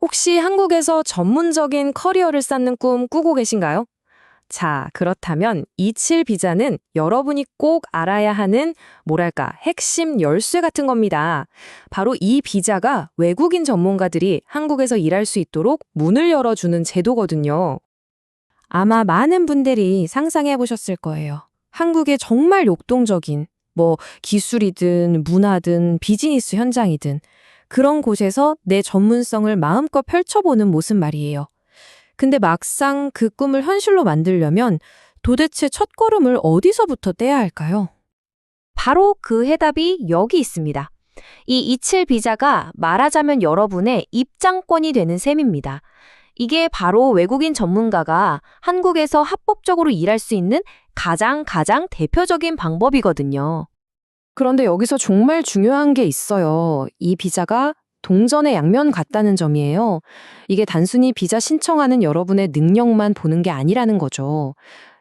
혹시 한국에서 전문적인 커리어를 쌓는 꿈 꾸고 계신가요? 자, 그렇다면 27 비자는 여러분이 꼭 알아야 하는 핵심 열쇠 같은 겁니다. 바로 이 비자가 외국인 전문가들이 한국에서 일할 수 있도록 문을 열어주는 제도거든요. 아마 많은 분들이 상상해 보셨을 거예요. 한국의 정말 역동적인 기술이든 문화든 비즈니스 현장이든 그런 곳에서 내 전문성을 마음껏 펼쳐보는 모습 말이에요. 근데 막상 그 꿈을 현실로 만들려면 도대체 첫걸음을 어디서부터 떼야 할까요? 바로 그 해답이 여기 있습니다. 이 27 비자가 말하자면 여러분의 입장권이 되는 셈입니다. 이게 바로 외국인 전문가가 한국에서 합법적으로 일할 수 있는 가장 대표적인 방법이거든요. 그런데 여기서 정말 중요한 게 있어요. 이 비자가 동전의 양면 같다는 점이에요. 이게 단순히 비자 신청하는 여러분의 능력만 보는 게 아니라는 거죠.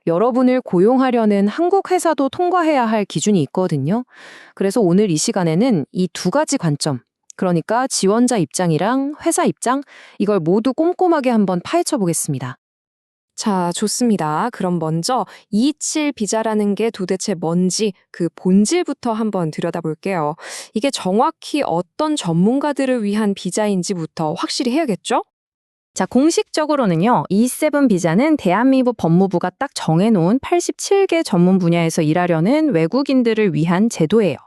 여러분을 고용하려는 한국 회사도 통과해야 할 기준이 있거든요. 그래서 오늘 이 시간에는 이 두 가지 관점, 그러니까 지원자 입장이랑 회사 입장, 이걸 모두 꼼꼼하게 한번 파헤쳐 보겠습니다. 자, 좋습니다. 그럼 먼저 27 비자라는 게 도대체 뭔지 그 본질부터 한번 들여다볼게요. 이게 정확히 어떤 전문가들을 위한 비자인지부터 확실히 해야겠죠? 자, 공식적으로는요, E7 비자는 대한민국 법무부가 딱 정해놓은 87개 전문 분야에서 일하려는 외국인들을 위한 제도예요.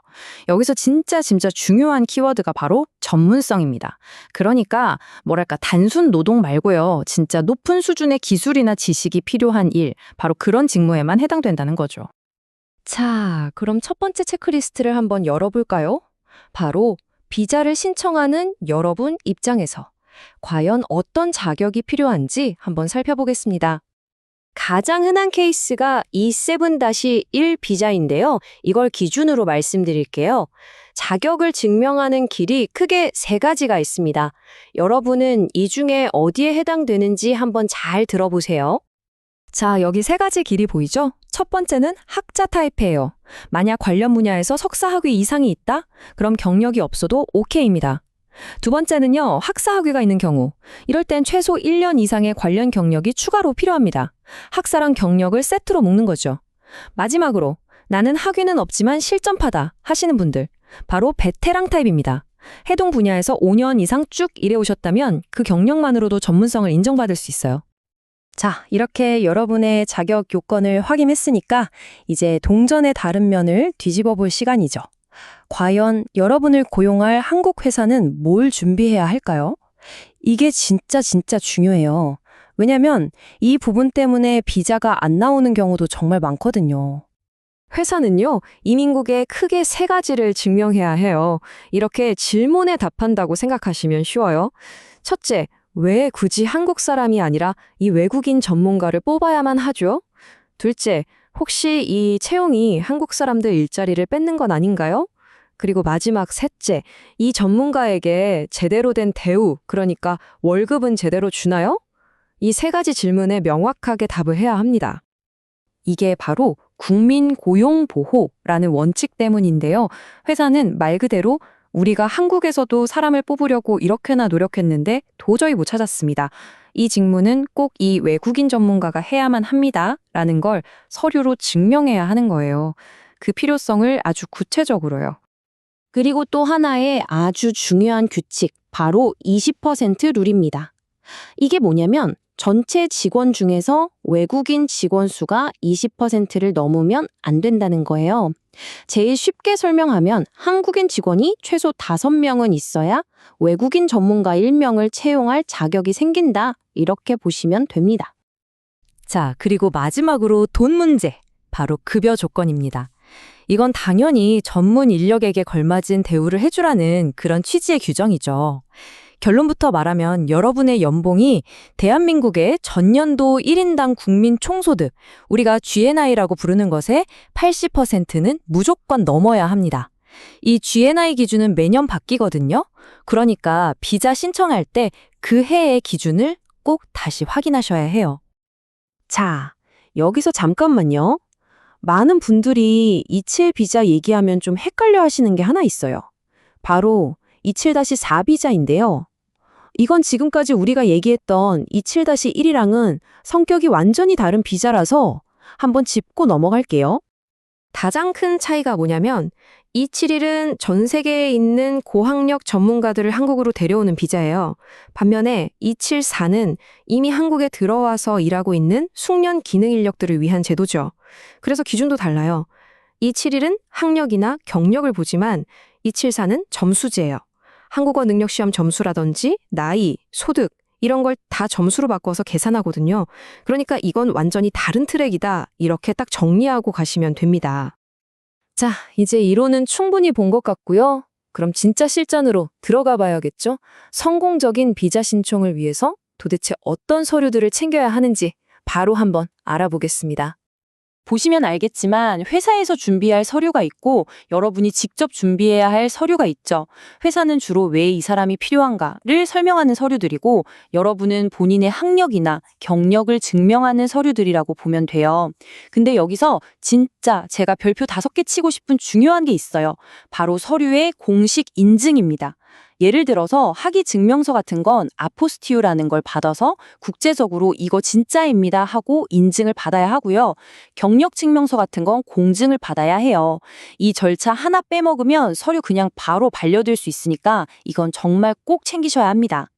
여기서 진짜 중요한 키워드가 바로 전문성입니다. 그러니까 단순 노동 말고요. 진짜 높은 수준의 기술이나 지식이 필요한 일, 바로 그런 직무에만 해당된다는 거죠. 자, 그럼 첫 번째 체크리스트를 한번 열어볼까요? 바로 비자를 신청하는 여러분 입장에서 과연 어떤 자격이 필요한지 한번 살펴보겠습니다. 가장 흔한 케이스가 E7-1 비자인데요. 이걸 기준으로 말씀드릴게요. 자격을 증명하는 길이 크게 세 가지가 있습니다. 여러분은 이 중에 어디에 해당되는지 한번 잘 들어보세요. 자, 여기 세 가지 길이 보이죠? 첫 번째는 학자 타입이에요. 만약 관련 분야에서 석사학위 이상이 있다? 그럼 경력이 없어도 오케이입니다. 두 번째는요, 학사학위가 있는 경우. 이럴 땐 최소 1년 이상의 관련 경력이 추가로 필요합니다. 학사랑 경력을 세트로 묶는 거죠. 마지막으로, 나는 학위는 없지만 실전파다 하시는 분들. 바로 베테랑 타입입니다. 해동 분야에서 5년 이상 쭉 일해오셨다면 그 경력만으로도 전문성을 인정받을 수 있어요. 자, 이렇게 여러분의 자격 요건을 확인했으니까 이제 동전의 다른 면을 뒤집어 볼 시간이죠. 과연 여러분을 고용할 한국 회사는 뭘 준비해야 할까요? 이게 진짜 중요해요. 왜냐면 이 부분 때문에 비자가 안 나오는 경우도 정말 많거든요. 회사는요, 이민국에 크게 세 가지를 증명해야 해요. 이렇게 질문에 답한다고 생각하시면 쉬워요. 첫째, 왜 굳이 한국 사람이 아니라 이 외국인 전문가를 뽑아야만 하죠? 둘째, 혹시 이 채용이 한국 사람들 일자리를 뺏는 건 아닌가요? 그리고 마지막 셋째, 이 전문가에게 제대로 된 대우, 그러니까 월급은 제대로 주나요? 이 세 가지 질문에 명확하게 답을 해야 합니다. 이게 바로 국민 고용 보호라는 원칙 때문인데요. 회사는 말 그대로 우리가 한국에서도 사람을 뽑으려고 이렇게나 노력했는데 도저히 못 찾았습니다. 이 직무는 꼭 이 외국인 전문가가 해야만 합니다. 라는 걸 서류로 증명해야 하는 거예요. 그 필요성을 아주 구체적으로요. 그리고 또 하나의 아주 중요한 규칙, 바로 20% 룰입니다. 이게 뭐냐면 전체 직원 중에서 외국인 직원 수가 20%를 넘으면 안 된다는 거예요. 제일 쉽게 설명하면 한국인 직원이 최소 5명은 있어야 외국인 전문가 1명을 채용할 자격이 생긴다. 이렇게 보시면 됩니다. 자, 그리고 마지막으로 돈 문제, 바로 급여 조건입니다. 이건 당연히 전문 인력에게 걸맞은 대우를 해주라는 그런 취지의 규정이죠. 결론부터 말하면 여러분의 연봉이 대한민국의 전년도 1인당 국민 총소득, 우리가 GNI라고 부르는 것의 80%는 무조건 넘어야 합니다. 이 GNI 기준은 매년 바뀌거든요. 그러니까 비자 신청할 때 그 해의 기준을 꼭 다시 확인하셔야 해요. 자, 여기서 잠깐만요. 많은 분들이 27 비자 얘기하면 좀 헷갈려 하시는 게 하나 있어요. 바로 27-4 비자인데요. 이건 지금까지 우리가 얘기했던 27-1이랑은 성격이 완전히 다른 비자라서 한번 짚고 넘어갈게요. 가장 큰 차이가 뭐냐면 271은 전 세계에 있는 고학력 전문가들을 한국으로 데려오는 비자예요. 반면에 274는 이미 한국에 들어와서 일하고 있는 숙련 기능 인력들을 위한 제도죠. 그래서 기준도 달라요. 271은 학력이나 경력을 보지만 274는 점수제예요. 한국어 능력 시험 점수라든지 나이, 소득 이런 걸 다 점수로 바꿔서 계산하거든요. 그러니까 이건 완전히 다른 트랙이다. 이렇게 딱 정리하고 가시면 됩니다. 자, 이제 이론은 충분히 본 것 같고요. 그럼 진짜 실전으로 들어가 봐야겠죠? 성공적인 비자 신청을 위해서 도대체 어떤 서류들을 챙겨야 하는지 바로 한번 알아보겠습니다. 보시면 알겠지만 회사에서 준비할 서류가 있고 여러분이 직접 준비해야 할 서류가 있죠. 회사는 주로 왜 이 사람이 필요한가를 설명하는 서류들이고 여러분은 본인의 학력이나 경력을 증명하는 서류들이라고 보면 돼요. 근데 여기서 진짜 제가 별표 5개 치고 싶은 중요한 게 있어요. 바로 서류의 공식 인증입니다. 예를 들어서 학위 증명서 같은 건 아포스티유라는 걸 받아서 국제적으로 이거 진짜입니다 하고 인증을 받아야 하고요. 경력 증명서 같은 건 공증을 받아야 해요. 이 절차 하나 빼먹으면 서류 그냥 바로 반려될 수 있으니까 이건 정말 꼭 챙기셔야 합니다.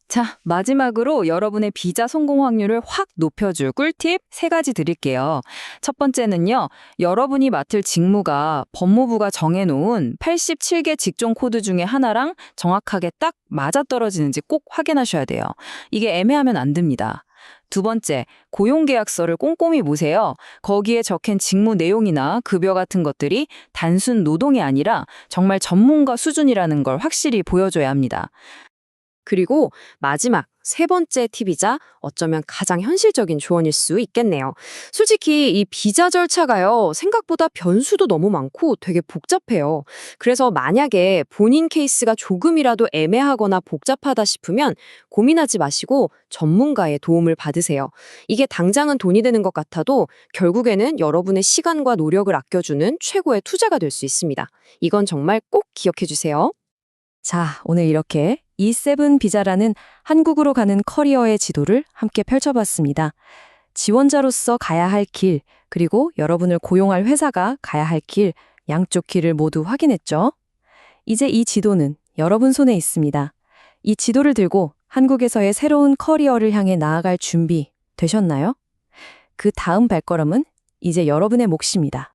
자, 마지막으로 여러분의 비자 성공 확률을 확 높여줄 꿀팁 3가지 드릴게요. 첫 번째는요, 여러분이 맡을 직무가 법무부가 정해놓은 87개 직종 코드 중에 하나랑 정확하게 딱 맞아떨어지는지 꼭 확인하셔야 돼요. 이게 애매하면 안 됩니다. 두 번째, 고용계약서를 꼼꼼히 보세요. 거기에 적힌 직무 내용이나 급여 같은 것들이 단순 노동이 아니라 정말 전문가 수준이라는 걸 확실히 보여줘야 합니다. 그리고 마지막 3번째 팁이자 어쩌면 가장 현실적인 조언일 수 있겠네요. 솔직히 이 비자 절차가요, 생각보다 변수도 너무 많고 되게 복잡해요. 그래서 만약에 본인 케이스가 조금이라도 애매하거나 복잡하다 싶으면 고민하지 마시고 전문가의 도움을 받으세요. 이게 당장은 돈이 되는 것 같아도 결국에는 여러분의 시간과 노력을 아껴주는 최고의 투자가 될 수 있습니다. 이건 정말 꼭 기억해 주세요. 자, 오늘 이렇게 E7 비자라는 한국으로 가는 커리어의 지도를 함께 펼쳐봤습니다. 지원자로서 가야 할 길, 그리고 여러분을 고용할 회사가 가야 할 길, 양쪽 길을 모두 확인했죠? 이제 이 지도는 여러분 손에 있습니다. 이 지도를 들고 한국에서의 새로운 커리어를 향해 나아갈 준비 되셨나요? 그 다음 발걸음은 이제 여러분의 몫입니다.